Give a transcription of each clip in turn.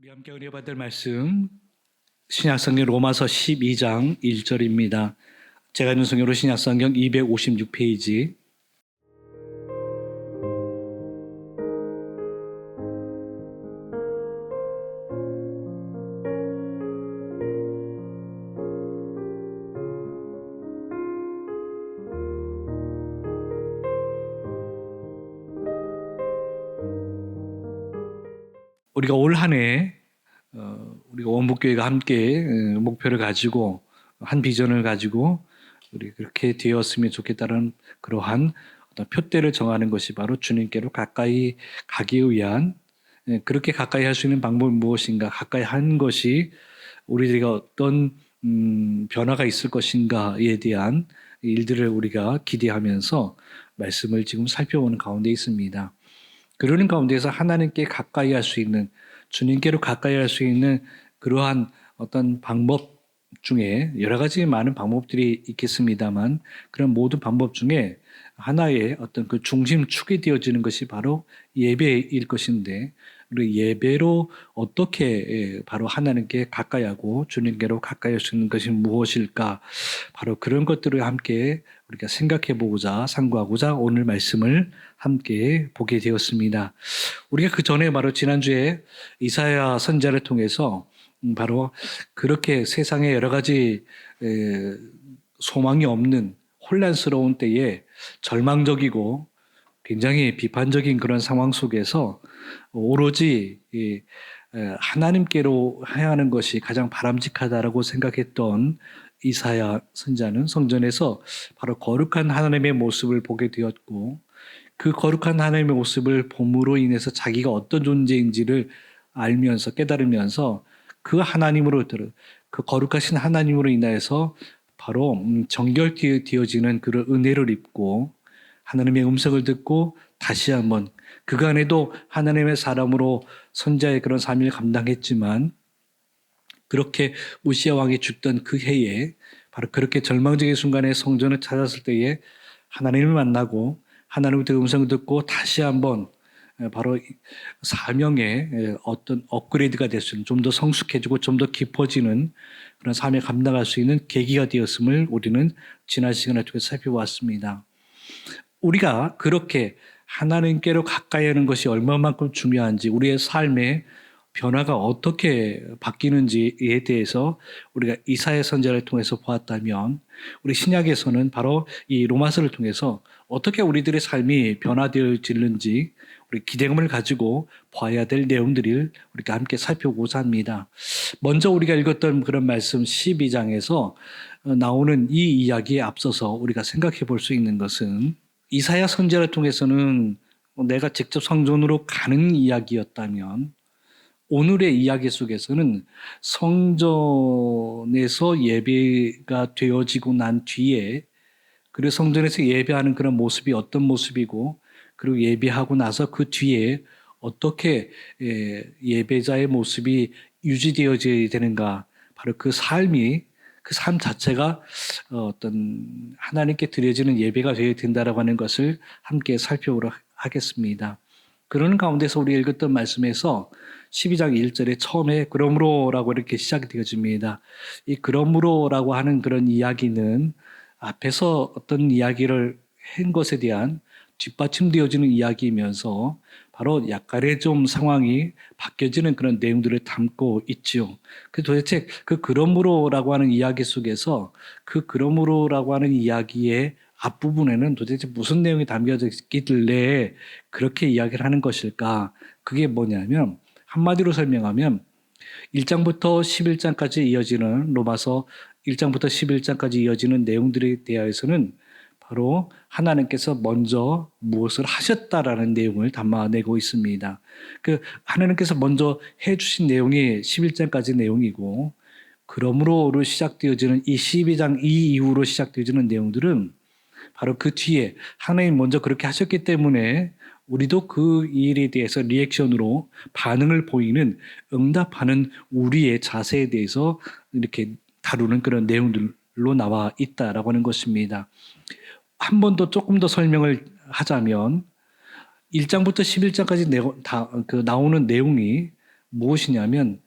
우리 함께 은혜 받을 말씀 신약성경 로마서 12장 1절입니다. 제가 있는 성경으로 신약성경 256페이지. 우리가 올 한 해 우리가 원북교회가 함께 목표를 가지고 한 비전을 가지고 우리 그렇게 되었으면 좋겠다는 그러한 어떤 표대를 정하는 것이 바로 주님께로 가까이 가기 위한, 그렇게 가까이 할 수 있는 방법이 무엇인가, 가까이 하는 것이 우리들에게 어떤 변화가 있을 것인가에 대한 일들을 우리가 기대하면서 말씀을 지금 살펴보는 가운데 있습니다. 그러는 가운데서 하나님께 가까이 할 수 있는, 주님께로 가까이 할 수 있는 그러한 어떤 방법 중에 여러 가지 많은 방법들이 있겠습니다만, 그런 모든 방법 중에 하나의 어떤 그 중심축이 되어지는 것이 바로 예배일 것인데, 우리 예배로 어떻게 바로 하나님께 가까이 하고 주님께로 가까이 할 수 있는 것이 무엇일까, 바로 그런 것들을 함께 우리가 생각해 보고자, 상고하고자 오늘 말씀을 함께 보게 되었습니다. 우리가 그 전에 바로 지난주에 이사야 선지자를 통해서 바로 그렇게 세상에 여러 가지 소망이 없는 혼란스러운 때에 절망적이고 굉장히 비판적인 그런 상황 속에서 오로지 하나님께로 향하는 것이 가장 바람직하다라고 생각했던 이사야 선지자는 성전에서 바로 거룩한 하나님의 모습을 보게 되었고, 그 거룩한 하나님의 모습을 봄으로 인해서 자기가 어떤 존재인지를 알면서 깨달으면서 그 하나님으로 그 거룩하신 하나님으로 인하여서 바로 정결되어지는 그런 은혜를 입고 하나님의 음성을 듣고 다시 한번 그간에도 하나님의 사람으로 선자의 그런 사명을 감당했지만, 그렇게 우시야 왕이 죽던 그 해에 바로 그렇게 절망적인 순간에 성전을 찾았을 때에 하나님을 만나고 하나님의 음성을 듣고 다시 한번 바로 사명의 어떤 업그레이드가 될 수 있는, 좀 더 성숙해지고 좀 더 깊어지는 그런 사명을 감당할 수 있는 계기가 되었음을 우리는 지난 시간에 통해서 살펴보았습니다. 우리가 그렇게 하나님께로 가까이 하는 것이 얼마만큼 중요한지, 우리의 삶의 변화가 어떻게 바뀌는지에 대해서 우리가 이사야 선지자를 통해서 보았다면, 우리 신약에서는 바로 이 로마서를 통해서 어떻게 우리들의 삶이 변화되어지는지 우리 기대감을 가지고 봐야 될 내용들을 우리가 함께 살펴보고자 합니다. 먼저 우리가 읽었던 그런 말씀 12장에서 나오는 이 이야기에 앞서서 우리가 생각해 볼 수 있는 것은, 이사야 선지자를 통해서는 내가 직접 성전으로 가는 이야기였다면, 오늘의 이야기 속에서는 성전에서 예배가 되어지고 난 뒤에, 그리고 성전에서 예배하는 그런 모습이 어떤 모습이고, 그리고 예배하고 나서 그 뒤에 어떻게 예배자의 모습이 유지되어져야 되는가, 바로 그 삶이, 그 삶 자체가 어떤 하나님께 드려지는 예배가 되어야 된다라고 하는 것을 함께 살펴보도록 하겠습니다. 그러는 가운데서 우리가 읽었던 말씀에서 12장 1절에 처음에 그러므로라고 이렇게 시작이 되어집니다. 이 그러므로라고 하는 그런 이야기는 앞에서 어떤 이야기를 한 것에 대한 뒷받침되어지는 이야기이면서 바로 약간의 좀 상황이 바뀌어지는 그런 내용들을 담고 있지요. 그 도대체 그 그러므로라고 하는 이야기 속에서 그 그러므로라고 하는 이야기의 앞부분에는 도대체 무슨 내용이 담겨져 있길래 그렇게 이야기를 하는 것일까? 그게 뭐냐면, 한마디로 설명하면 1장부터 11장까지 이어지는, 로마서 1장부터 11장까지 이어지는 내용들에 대하여서는 바로 하나님께서 먼저 무엇을 하셨다라는 내용을 담아내고 있습니다. 그 하나님께서 먼저 해주신 내용이 11장까지 내용이고, 그러므로로 시작되어지는 이 12장 이 이후로 시작되어지는 내용들은 바로 그 뒤에 하나님 먼저 그렇게 하셨기 때문에 우리도 그 일에 대해서 리액션으로 반응을 보이는, 응답하는 우리의 자세에 대해서 이렇게 다루는 그런 내용들로 나와 있다라고 하는 것입니다. 한 번 더 조금 더 설명을 하자면, 1장부터 11장까지 나오는 내용이 무엇이냐면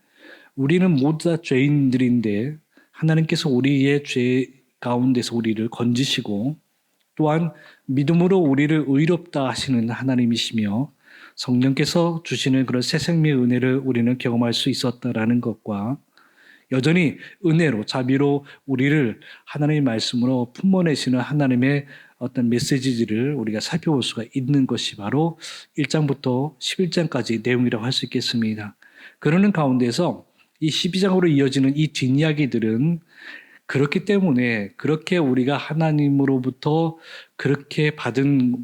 우리는 모두 다 죄인들인데 하나님께서 우리의 죄 가운데서 우리를 건지시고 또한 믿음으로 우리를 의롭다 하시는 하나님이시며 성령께서 주시는 그런 새 생명의 은혜를 우리는 경험할 수 있었다라는 것과 여전히 은혜로 자비로 우리를 하나님의 말씀으로 품어내시는 하나님의 어떤 메시지들을 우리가 살펴볼 수가 있는 것이 바로 1장부터 11장까지 내용이라고 할 수 있겠습니다. 그러는 가운데서 이 12장으로 이어지는 이 뒷이야기들은 그렇기 때문에 그렇게 우리가 하나님으로부터 그렇게 받은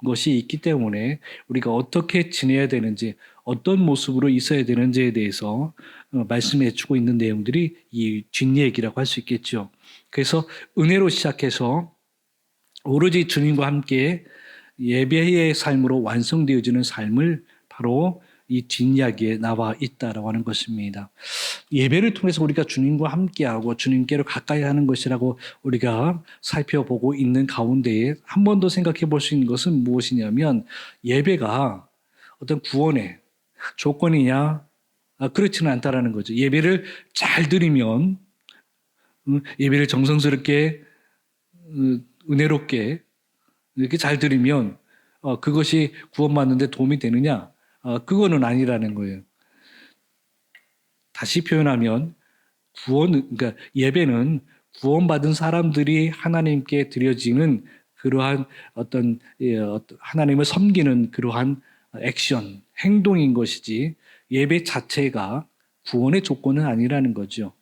것이 있기 때문에 우리가 어떻게 지내야 되는지 어떤 모습으로 있어야 되는지에 대해서 말씀해 주고 있는 내용들이 이 뒷얘기라고 할 수 있겠죠. 그래서 은혜로 시작해서 오로지 주님과 함께 예배의 삶으로 완성되어지는 삶을 바로 이 뒷이야기에 나와 있다라고 하는 것입니다. 예배를 통해서 우리가 주님과 함께하고 주님께로 가까이 하는 것이라고 우리가 살펴보고 있는 가운데에 한 번 더 생각해 볼 수 있는 것은 무엇이냐면 예배가 어떤 구원의 조건이냐? 그렇지는 않다라는 거죠. 예배를 잘 드리면 예배를 정성스럽게 은혜롭게 이렇게 잘 드리면 그것이 구원받는 데 도움이 되느냐? 그거는 아니라는 거예요. 다시 표현하면 그러니까 예배는 구원받은 사람들이 하나님께 드려지는 그러한 어떤 하나님을 섬기는 그러한 액션, 행동인 것이지 예배 자체가 구원의 조건은 아니라는 거죠.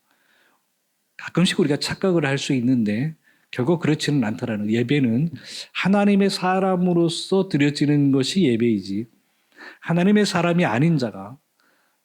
가끔씩 우리가 착각을 할 수 있는데 결국 그렇지는 않다라는 거예요. 예배는 하나님의 사람으로서 드려지는 것이 예배이지 하나님의 사람이 아닌 자가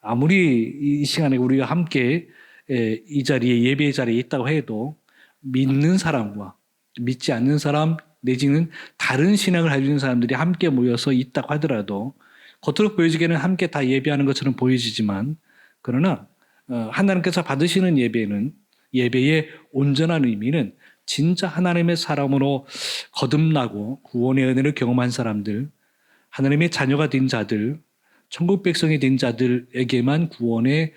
아무리 이 시간에 우리가 함께 이 자리에 예배의 자리에 있다고 해도 믿는 사람과 믿지 않는 사람 내지는 다른 신앙을 가지고 있는 사람들이 함께 모여서 있다고 하더라도 겉으로 보여지기에는 함께 다 예배하는 것처럼 보여지지만 그러나 하나님께서 받으시는 예배는 예배의 온전한 의미는 진짜 하나님의 사람으로 거듭나고 구원의 은혜를 경험한 사람들 하나님의 자녀가 된 자들 천국 백성이 된 자들에게만 구원의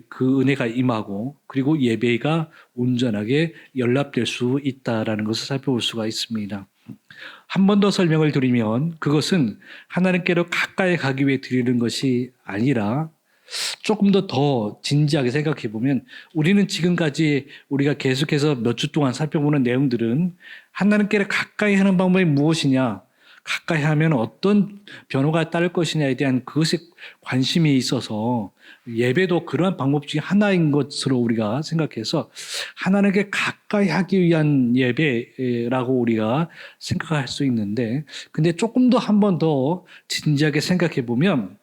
그 은혜가 임하고 그리고 예배가 온전하게 연락될 수 있다라는 것을 살펴볼 수가 있습니다. 한 번 더 설명을 드리면 그것은 하나님께로 가까이 가기 위해 드리는 것이 아니라 조금 더 진지하게 생각해 보면 우리는 지금까지 우리가 계속해서 몇 주 동안 살펴보는 내용들은 하나님께로 가까이 하는 방법이 무엇이냐 가까이 하면 어떤 변화가 따를 것이냐에 대한 그것에 관심이 있어서 예배도 그러한 방법 중에 하나인 것으로 우리가 생각해서 하나님께 가까이 하기 위한 예배라고 우리가 생각할 수 있는데 근데 조금 더 한 번 더 진지하게 생각해 보면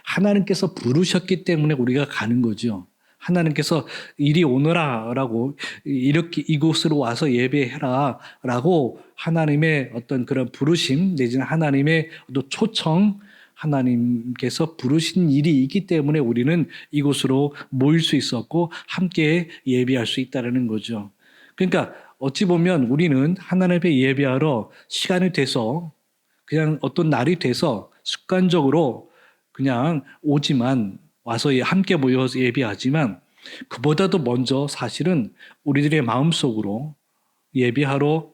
하나님께서 부르셨기 때문에 우리가 가는 거죠. 하나님께서 이리 오너라라고 이렇게 이곳으로 와서 예배해라라고 하나님의 어떤 그런 부르심 내지는 하나님의 또 초청 하나님께서 부르신 일이 있기 때문에 우리는 이곳으로 모일 수 있었고 함께 예배할 수 있다는 거죠. 그러니까 어찌 보면 우리는 하나님의 예배하러 시간이 돼서 그냥 어떤 날이 돼서 습관적으로 그냥 오지만 와서 함께 모여서 예배하지만 그보다도 먼저 사실은 우리들의 마음속으로 예배하러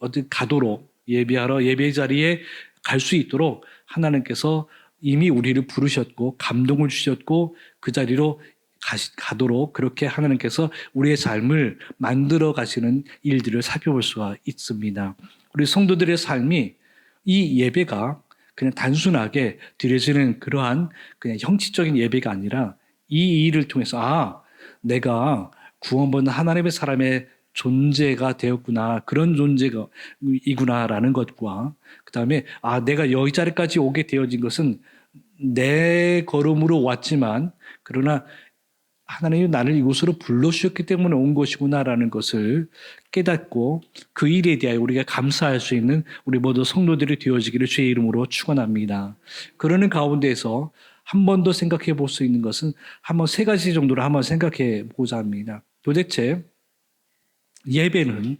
어디 가도록 예배하러 예배 자리에 갈 수 있도록 하나님께서 이미 우리를 부르셨고 감동을 주셨고 그 자리로 가도록 그렇게 하나님께서 우리의 삶을 만들어 가시는 일들을 살펴볼 수가 있습니다. 우리 성도들의 삶이 이 예배가 그냥 단순하게 드려지는 그러한 그냥 형식적인 예배가 아니라 이 일을 통해서 내가 구원받는 하나님의 사람의 존재가 되었구나 그런 존재가 이구나라는 것과 그 다음에 내가 여기 자리까지 오게 되어진 것은 내 걸음으로 왔지만 그러나 하나님이 나를 이곳으로 불러주셨기 때문에 온 것이구나라는 것을 깨닫고 그 일에 대하여 우리가 감사할 수 있는 우리 모두 성도들이 되어지기를 주의 이름으로 축원합니다. 그러는 가운데에서 한 번 더 생각해 볼 수 있는 것은 한번 세 가지 정도로 한번 생각해 보고자 합니다. 도대체 예배는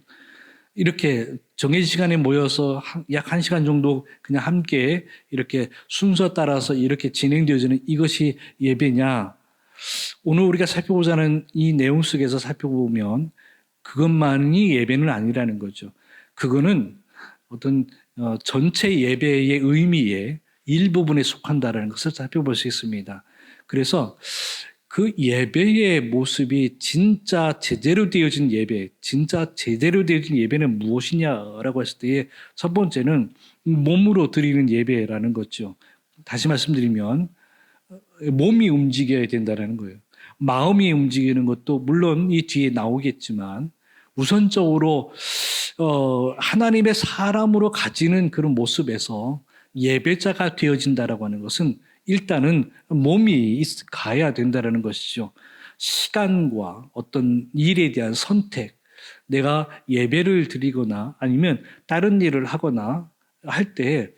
이렇게 정해진 시간에 모여서 약 1시간 정도 그냥 함께 이렇게 순서 따라서 이렇게 진행되어지는 이것이 예배냐? 오늘 우리가 살펴보자는 이 내용 속에서 살펴보면 그것만이 예배는 아니라는 거죠. 그거는 어떤 전체 예배의 의미의 일부분에 속한다라는 것을 살펴볼 수 있습니다. 그래서 그 예배의 모습이 진짜 제대로 되어진 예배, 진짜 제대로 되어진 예배는 무엇이냐라고 했을 때의 첫 번째는 몸으로 드리는 예배라는 거죠. 다시 말씀드리면 몸이 움직여야 된다는 거예요. 마음이 움직이는 것도 물론 이 뒤에 나오겠지만 우선적으로 하나님의 사람으로 가지는 그런 모습에서 예배자가 되어진다라고 하는 것은 일단은 몸이 가야 된다라는 것이죠. 시간과 어떤 일에 대한 선택, 내가 예배를 드리거나 아니면 다른 일을 하거나 할 때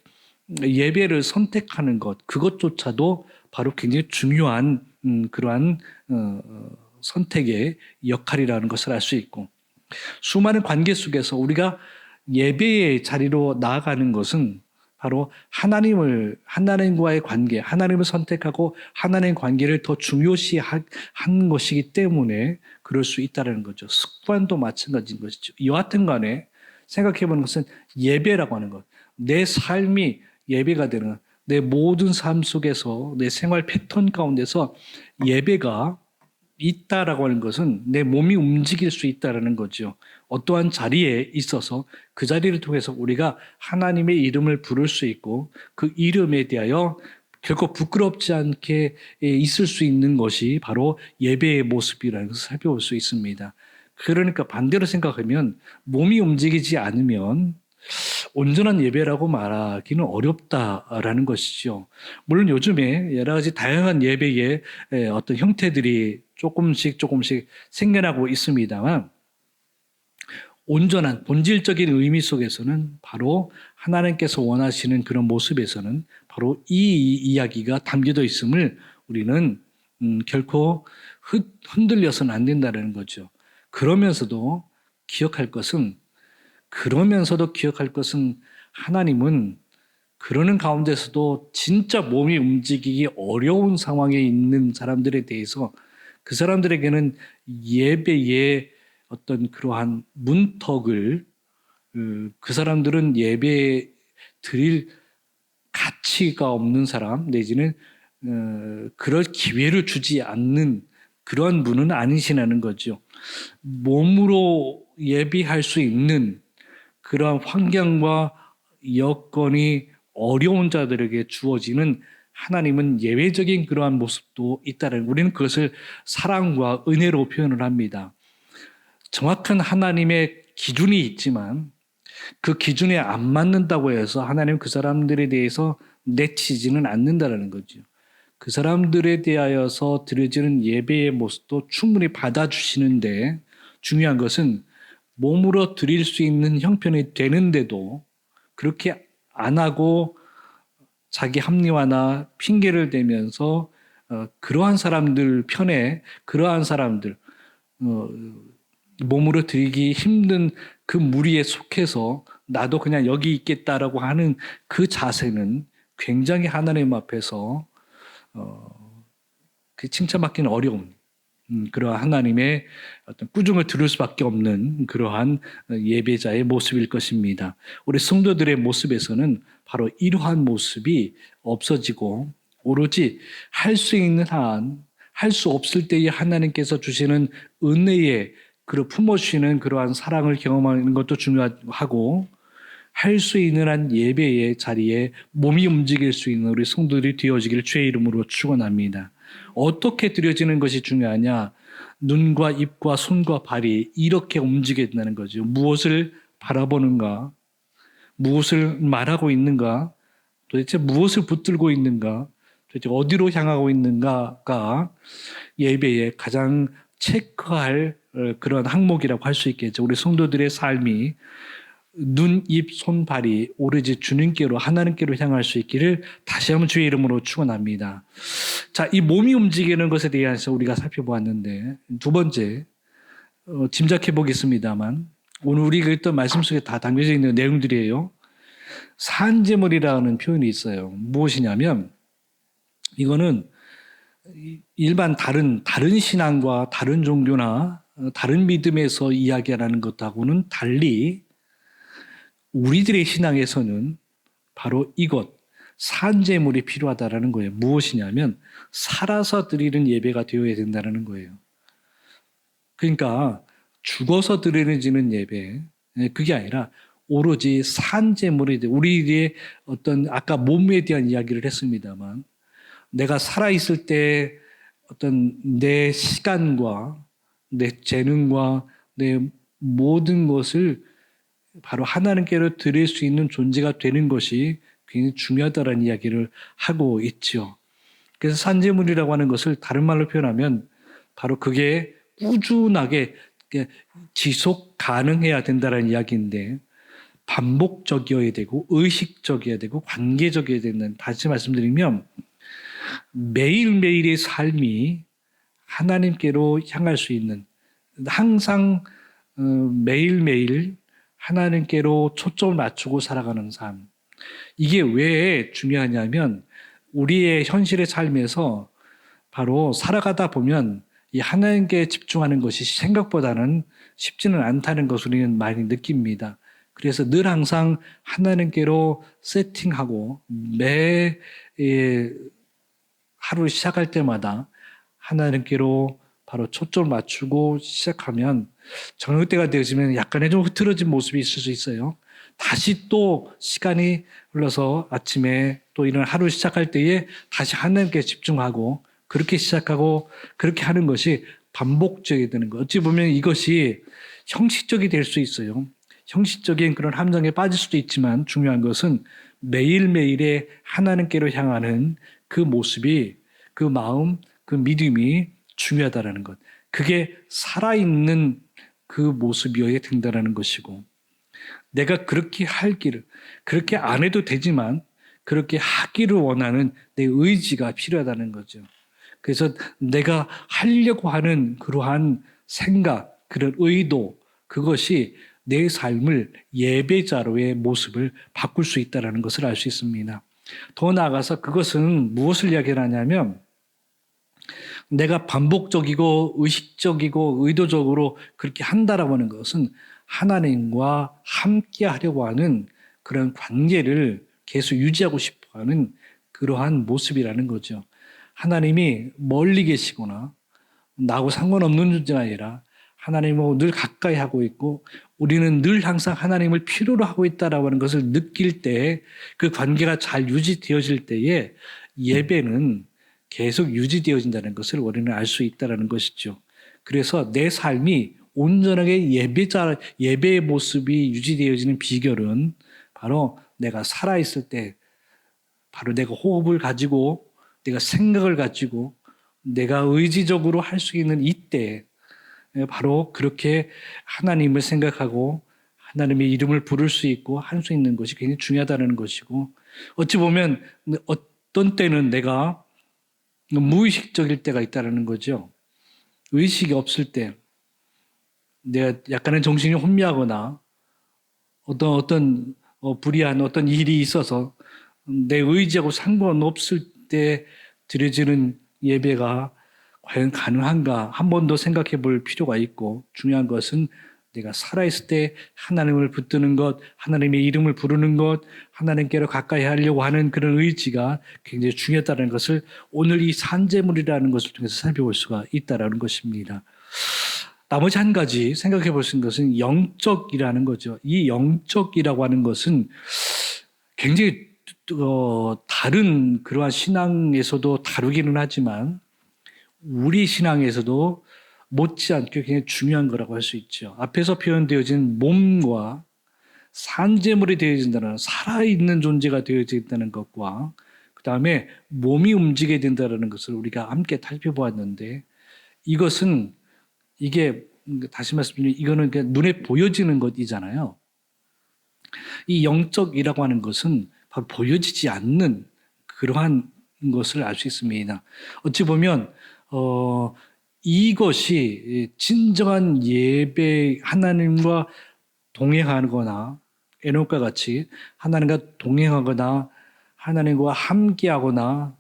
예배를 선택하는 것, 그것조차도 바로 굉장히 중요한 그러한 선택의 역할이라는 것을 알 수 있고, 수많은 관계 속에서 우리가 예배의 자리로 나아가는 것은 바로 하나님과의 관계, 하나님을 선택하고 하나님의 관계를 더 중요시한 것이기 때문에 그럴 수 있다는 거죠. 습관도 마찬가지인 것이죠. 여하튼 간에 생각해 보는 것은 예배라고 하는 것, 내 삶이 예배가 되는, 내 모든 삶 속에서 내 생활 패턴 가운데서 예배가 있다라고 하는 것은 내 몸이 움직일 수 있다라는 거죠. 어떠한 자리에 있어서 그 자리를 통해서 우리가 하나님의 이름을 부를 수 있고 그 이름에 대하여 결코 부끄럽지 않게 있을 수 있는 것이 바로 예배의 모습이라는 것을 살펴볼 수 있습니다. 그러니까 반대로 생각하면 몸이 움직이지 않으면 온전한 예배라고 말하기는 어렵다라는 것이죠. 물론 요즘에 여러 가지 다양한 예배의 어떤 형태들이 조금씩 생겨나고 있습니다만 온전한 본질적인 의미 속에서는 바로 하나님께서 원하시는 그런 모습에서는 바로 이 이야기가 담겨져 있음을 우리는 결코 흔들려서는 안 된다는 거죠. 그러면서도 기억할 것은 하나님은 그러는 가운데서도 진짜 몸이 움직이기 어려운 상황에 있는 사람들에 대해서 그 사람들에게는 예배의 어떤 그러한 문턱을, 그 사람들은 예배 드릴 가치가 없는 사람 내지는 그럴 기회를 주지 않는 그런 분은 아니시라는 거죠. 몸으로 예배할 수 있는 그러한 환경과 여건이 어려운 자들에게 주어지는 하나님은 예외적인 그러한 모습도 있다는, 우리는 그것을 사랑과 은혜로 표현을 합니다. 정확한 하나님의 기준이 있지만 그 기준에 안 맞는다고 해서 하나님은 그 사람들에 대해서 내치지는 않는다는 거죠. 그 사람들에 대하여서 드려지는 예배의 모습도 충분히 받아주시는데 중요한 것은 몸으로 드릴 수 있는 형편이 되는데도 그렇게 안 하고 자기 합리화나 핑계를 대면서 그러한 사람들 편에 그러한 사람들 몸으로 드리기 힘든 그 무리에 속해서 나도 그냥 여기 있겠다라고 하는 그 자세는 굉장히 하나님 앞에서 그 칭찬받기는 어려운 그러한 하나님의 어떤 꾸중을 들을 수밖에 없는 그러한 예배자의 모습일 것입니다. 우리 성도들의 모습에서는 바로 이러한 모습이 없어지고 오로지 할 수 있는 한, 할 수 없을 때에 하나님께서 주시는 은혜의 품어주시는 그러한 사랑을 경험하는 것도 중요하고 할 수 있는 한 예배의 자리에 몸이 움직일 수 있는 우리 성도들이 되어지기를 주의 이름으로 축원합니다. 어떻게 드려지는 것이 중요하냐? 눈과 입과 손과 발이 이렇게 움직여야 된다는 거죠. 무엇을 바라보는가? 무엇을 말하고 있는가? 도대체 무엇을 붙들고 있는가? 도대체 어디로 향하고 있는가가 예배의 가장 체크할 그런 항목이라고 할 수 있겠죠. 우리 성도들의 삶이 눈, 입, 손, 발이 오로지 주님께로 하나님께로 향할 수 있기를 다시 한번 주의 이름으로 축원합니다. 자, 이 몸이 움직이는 것에 대해서 우리가 살펴보았는데 두 번째 짐작해 보겠습니다만 오늘 우리가 읽던 말씀 속에 다 담겨져 있는 내용들이에요. 산제물이라는 표현이 있어요. 무엇이냐면 이거는 일반 다른 신앙과 다른 종교나 다른 믿음에서 이야기하는 것하고는 달리 우리들의 신앙에서는 바로 이것, 산제물이 필요하다라는 거예요. 무엇이냐면 살아서 드리는 예배가 되어야 된다는 거예요. 그러니까 죽어서 드리는 예배, 그게 아니라 오로지 산제물이 돼. 우리의 어떤 아까 몸에 대한 이야기를 했습니다만 내가 살아있을 때 어떤 내 시간과 내 재능과 내 모든 것을 바로 하나님께로 드릴 수 있는 존재가 되는 것이 굉장히 중요하다는 이야기를 하고 있죠. 그래서 산제물이라고 하는 것을 다른 말로 표현하면 바로 그게 꾸준하게 지속 가능해야 된다는 이야기인데 반복적이어야 되고 의식적이어야 되고 관계적이어야 된다는, 다시 말씀드리면 매일매일의 삶이 하나님께로 향할 수 있는, 항상 매일매일 하나님께로 초점을 맞추고 살아가는 삶. 이게 왜 중요하냐면 우리의 현실의 삶에서 바로 살아가다 보면 이 하나님께 집중하는 것이 생각보다는 쉽지는 않다는 것을 우리는 많이 느낍니다. 그래서 늘 항상 하나님께로 세팅하고 매 하루 시작할 때마다 하나님께로 바로 초점을 맞추고 시작하면 저녁 때가 되어지면 약간의 좀 흐트러진 모습이 있을 수 있어요. 다시 또 시간이 흘러서 아침에 또 이런 하루 시작할 때에 다시 하나님께 집중하고 그렇게 시작하고 그렇게 하는 것이 반복적이 되는 것. 어찌 보면 이것이 형식적이 될 수 있어요. 형식적인 그런 함정에 빠질 수도 있지만 중요한 것은 매일매일의 하나님께로 향하는 그 모습이, 그 마음, 그 믿음이 중요하다는 것. 그게 살아있는 그 모습이어야 된다는 것이고, 내가 그렇게 할 길을, 그렇게 안 해도 되지만 그렇게 하기를 원하는 내 의지가 필요하다는 거죠. 그래서 내가 하려고 하는 그러한 생각, 그런 의도, 그것이 내 삶을 예배자로의 모습을 바꿀 수 있다는 것을 알 수 있습니다. 더 나아가서 그것은 무엇을 이야기하냐면 내가 반복적이고 의식적이고 의도적으로 그렇게 한다라고 하는 것은 하나님과 함께 하려고 하는 그런 관계를 계속 유지하고 싶어 하는 그러한 모습이라는 거죠. 하나님이 멀리 계시거나 나하고 상관없는 존재가 아니라 하나님하고 늘 가까이 하고 있고 우리는 늘 항상 하나님을 필요로 하고 있다라고 하는 것을 느낄 때, 그 관계가 잘 유지되어질 때에 예배는 계속 유지되어진다는 것을 우리는 알 수 있다는 것이죠. 그래서 내 삶이 온전하게 예배의 모습이 유지되어지는 비결은 바로 내가 살아있을 때, 바로 내가 호흡을 가지고 내가 생각을 가지고 내가 의지적으로 할 수 있는 이때, 바로 그렇게 하나님을 생각하고 하나님의 이름을 부를 수 있고 할 수 있는 것이 굉장히 중요하다는 것이고, 어찌 보면 어떤 때는 내가 무의식적일 때가 있다는 거죠. 의식이 없을 때 내가 약간의 정신이 혼미하거나 어떤 불이한 어떤 일이 있어서 내 의지하고 상관없을 때 드려지는 예배가 과연 가능한가 한 번 더 생각해 볼 필요가 있고, 중요한 것은 내가 살아있을 때 하나님을 붙드는 것, 하나님의 이름을 부르는 것, 하나님께로 가까이 하려고 하는 그런 의지가 굉장히 중요하다는 것을 오늘 이 산제물이라는 것을 통해서 살펴볼 수가 있다는 것입니다. 나머지 한 가지 생각해 볼 수 있는 것은 영적이라는 거죠. 이 영적이라고 하는 것은 굉장히 다른 그러한 신앙에서도 다루기는 하지만 우리 신앙에서도 못지않게 굉장히 중요한 거라고 할 수 있죠. 앞에서 표현되어진 몸과 산재물이 되어진다는, 살아있는 존재가 되어진다는 것과 그 다음에 몸이 움직여야 된다는 것을 우리가 함께 살펴보았는데, 이것은 이게 다시 말씀드리면 이거는 그냥 눈에 보여지는 것이잖아요. 이 영적이라고 하는 것은 바로 보여지지 않는 그러한 것을 알 수 있습니다. 어찌 보면 이것이 진정한 예배, 하나님과 동행하거나 에녹과 같이 하나님과 동행하거나 하나님과 함께하거나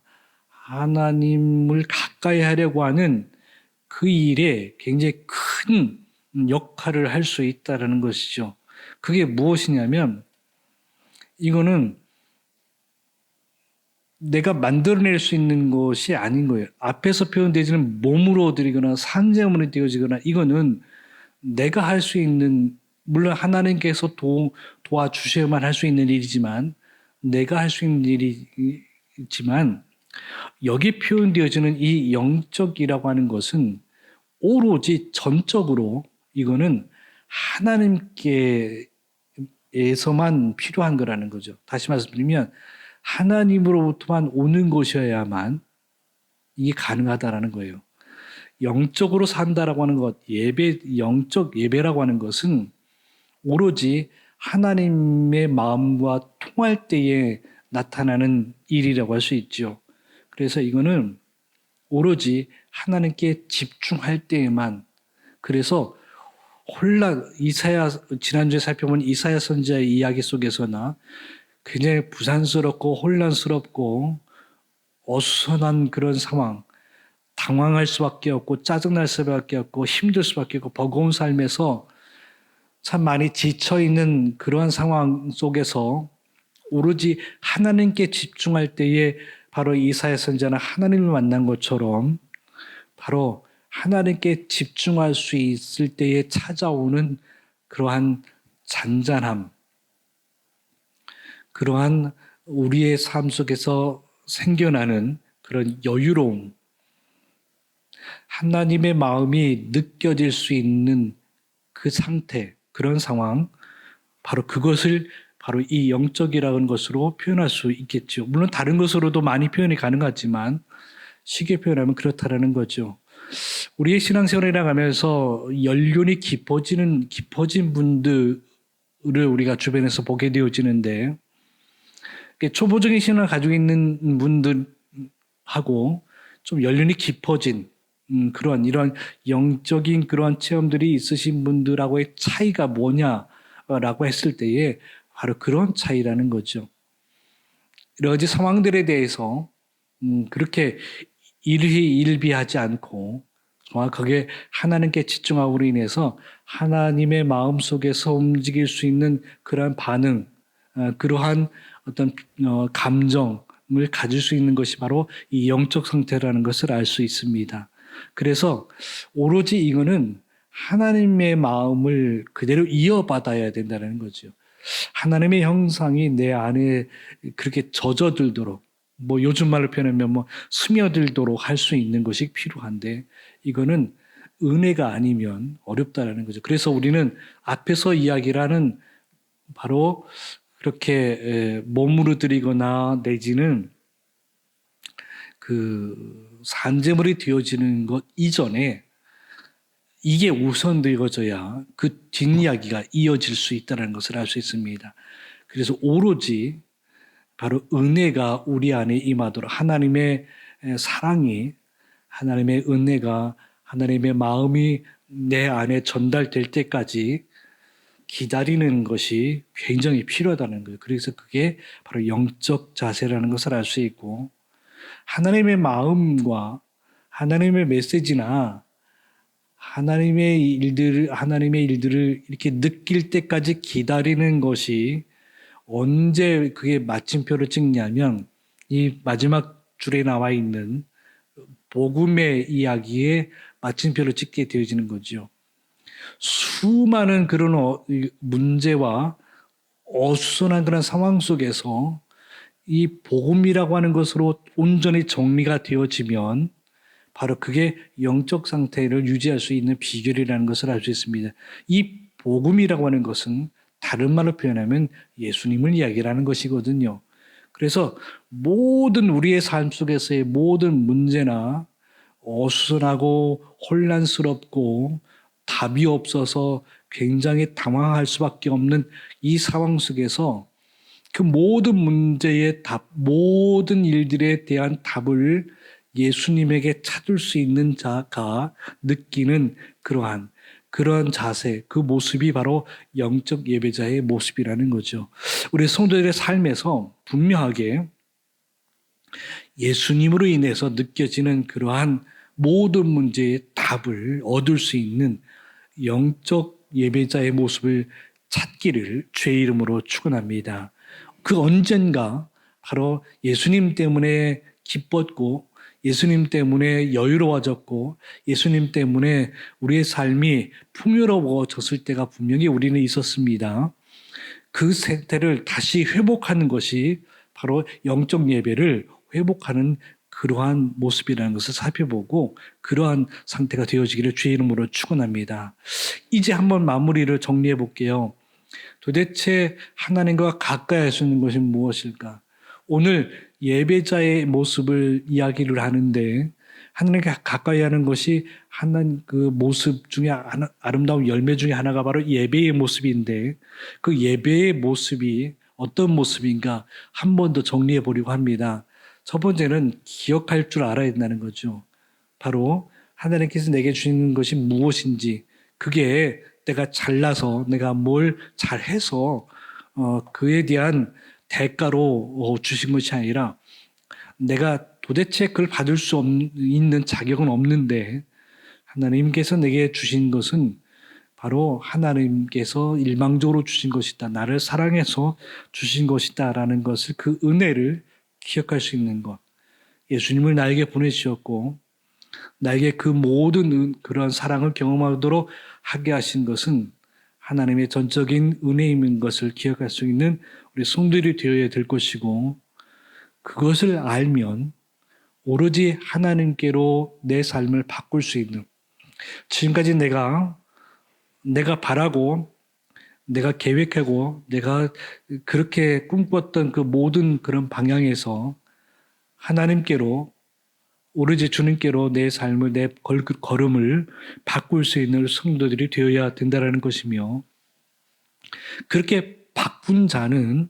하나님을 가까이 하려고 하는 그 일에 굉장히 큰 역할을 할 수 있다는 것이죠. 그게 무엇이냐면 이거는 내가 만들어낼 수 있는 것이 아닌 거예요. 앞에서 표현되지는 몸으로 드리거나 산재물이 되어지거나 이거는 내가 할 수 있는, 물론 하나님께서 도와주셔야만 할 수 있는 일이지만 내가 할 수 있는 일이지만 여기 표현되어지는 이 영적이라고 하는 것은 오로지 전적으로 이거는 하나님께에서만 필요한 거라는 거죠. 다시 말씀드리면 하나님으로부터만 오는 것이어야만 이게 가능하다라는 거예요. 영적으로 산다라고 하는 것, 영적 예배라고 하는 것은 오로지 하나님의 마음과 통할 때에 나타나는 일이라고 할 수 있죠. 그래서 이거는 오로지 하나님께 집중할 때에만, 그래서 지난주에 살펴본 이사야 선지자의 이야기 속에서나 굉장히 부산스럽고 혼란스럽고 어수선한 그런 상황, 당황할 수밖에 없고 짜증날 수밖에 없고 힘들 수밖에 없고 버거운 삶에서 참 많이 지쳐있는 그러한 상황 속에서 오로지 하나님께 집중할 때에 바로 이사야 선지자는 하나님을 만난 것처럼 바로 하나님께 집중할 수 있을 때에 찾아오는 그러한 잔잔함, 그러한 우리의 삶 속에서 생겨나는 그런 여유로움, 하나님의 마음이 느껴질 수 있는 그 상태, 그런 상황, 바로 그것을 바로 이 영적이라는 것으로 표현할 수 있겠죠. 물론 다른 것으로도 많이 표현이 가능하지만 쉽게 표현하면 그렇다라는 거죠. 우리의 신앙생활을 나가면서 연륜이 깊어진 분들을 우리가 주변에서 보게 되어지는데 초보적인 신앙을 가지고 있는 분들하고 좀 연륜이 깊어진 이런 영적인 그러한 체험들이 있으신 분들하고의 차이가 뭐냐라고 했을 때에 바로 그런 차이라는 거죠. 여러 가지 상황들에 대해서 그렇게 일희일비하지 않고 정확하게 하나님께 집중함으로 인해서 하나님의 마음 속에서 움직일 수 있는 그러한 반응, 그러한 어떤 감정을 가질 수 있는 것이 바로 이 영적 상태라는 것을 알 수 있습니다. 그래서 오로지 이거는 하나님의 마음을 그대로 이어받아야 된다는 거죠. 하나님의 형상이 내 안에 그렇게 젖어들도록, 요즘 말로 표현하면 스며들도록 할 수 있는 것이 필요한데 이거는 은혜가 아니면 어렵다라는 거죠. 그래서 우리는 앞에서 이야기라는 바로 그렇게 몸으로 드리거나 내지는 그 산재물이 되어지는 것 이전에 이게 우선 되어져야 그 뒷이야기가 이어질 수 있다는 것을 알 수 있습니다. 그래서 오로지 바로 은혜가 우리 안에 임하도록 하나님의 사랑이, 하나님의 은혜가, 하나님의 마음이 내 안에 전달될 때까지 기다리는 것이 굉장히 필요하다는 거예요. 그래서 그게 바로 영적 자세라는 것을 알 수 있고 하나님의 마음과 하나님의 메시지나 하나님의 일들을 이렇게 느낄 때까지 기다리는 것이 언제 그게 마침표를 찍냐면 이 마지막 줄에 나와 있는 복음의 이야기에 마침표를 찍게 되어지는 거죠. 수많은 그런 문제와 어수선한 그런 상황 속에서 이 복음이라고 하는 것으로 온전히 정리가 되어지면 바로 그게 영적 상태를 유지할 수 있는 비결이라는 것을 알 수 있습니다. 이 복음이라고 하는 것은 다른 말로 표현하면 예수님을 이야기하는 것이거든요. 그래서 모든 우리의 삶 속에서의 모든 문제나 어수선하고 혼란스럽고 답이 없어서 굉장히 당황할 수밖에 없는 이 상황 속에서 그 모든 문제의 답, 모든 일들에 대한 답을 예수님에게 찾을 수 있는 자가 느끼는 그러한 그런 자세, 그 모습이 바로 영적 예배자의 모습이라는 거죠. 우리 성도들의 삶에서 분명하게 예수님으로 인해서 느껴지는 그러한 모든 문제의 답을 얻을 수 있는 영적 예배자의 모습을 찾기를 주의 이름으로 축원합니다. 그 언젠가 바로 예수님 때문에 기뻤고 예수님 때문에 여유로워졌고 예수님 때문에 우리의 삶이 풍요로워졌을 때가 분명히 우리는 있었습니다. 그 상태를 다시 회복하는 것이 바로 영적 예배를 회복하는 그러한 모습이라는 것을 살펴보고 그러한 상태가 되어지기를 주의 이름으로 축원합니다. 이제 한번 마무리를 정리해 볼게요. 도대체 하나님과 가까이 할 수 있는 것이 무엇일까? 오늘 예배자의 모습을 이야기를 하는데 하나님과 가까이 하는 것이 하나님 그 모습 중에 아름다운 열매 중에 하나가 바로 예배의 모습인데 그 예배의 모습이 어떤 모습인가 한 번 더 정리해 보려고 합니다. 첫 번째는 기억할 줄 알아야 된다는 거죠. 바로 하나님께서 내게 주시는 것이 무엇인지 그게 내가 잘나서 내가 뭘 잘해서 그에 대한 대가로 주신 것이 아니라 내가 도대체 그걸 받을 수 있는 자격은 없는데 하나님께서 내게 주신 것은 바로 하나님께서 일방적으로 주신 것이다. 나를 사랑해서 주신 것이다. 라는 것을 그 은혜를 기억할 수 있는 것. 예수님을 나에게 보내주셨고 나에게 그 모든 그런 사랑을 경험하도록 하게 하신 것은 하나님의 전적인 은혜인 것을 기억할 수 있는 우리 성도들이 되어야 될 것이고 그것을 알면 오로지 하나님께로 내 삶을 바꿀 수 있는 지금까지 내가 바라고 내가 계획하고 내가 그렇게 꿈꿨던 그 모든 그런 방향에서 하나님께로 오로지 주님께로 내 삶을 내 걸음을 바꿀 수 있는 성도들이 되어야 된다는 것이며 그렇게 바꾼 자는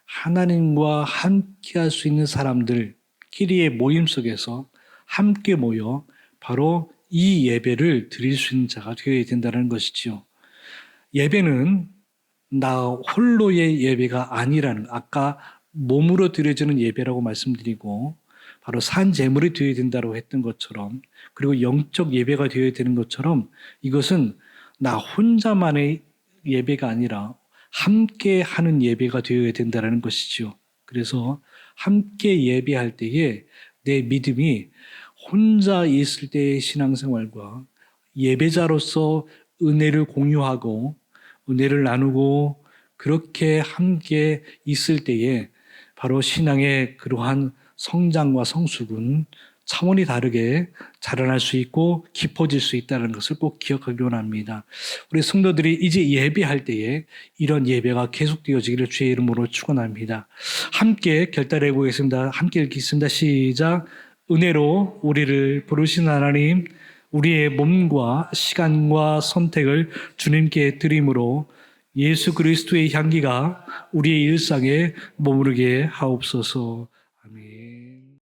하나님과 함께 할 수 있는 사람들끼리의 모임 속에서 함께 모여 바로 이 예배를 드릴 수 있는 자가 되어야 된다는 것이지요. 예배는 나 홀로의 예배가 아니라는 아까 몸으로 드려지는 예배라고 말씀드리고 바로 산 제물이 되어야 된다고 했던 것처럼 그리고 영적 예배가 되어야 되는 것처럼 이것은 나 혼자만의 예배가 아니라 함께 하는 예배가 되어야 된다는 것이죠. 그래서 함께 예배할 때에 내 믿음이 혼자 있을 때의 신앙생활과 예배자로서 은혜를 공유하고 은혜를 나누고 그렇게 함께 있을 때에 바로 신앙의 그러한 성장과 성숙은 차원이 다르게 자라날 수 있고 깊어질 수 있다는 것을 꼭 기억하기 원합니다. 우리 성도들이 이제 예배할 때에 이런 예배가 계속되어지기를 주의 이름으로 축원합니다. 함께 결단해 보겠습니다. 함께 읽겠습니다. 시작. 은혜로 우리를 부르신 하나님, 우리의 몸과 시간과 선택을 주님께 드림으로 예수 그리스도의 향기가 우리의 일상에 머무르게 하옵소서.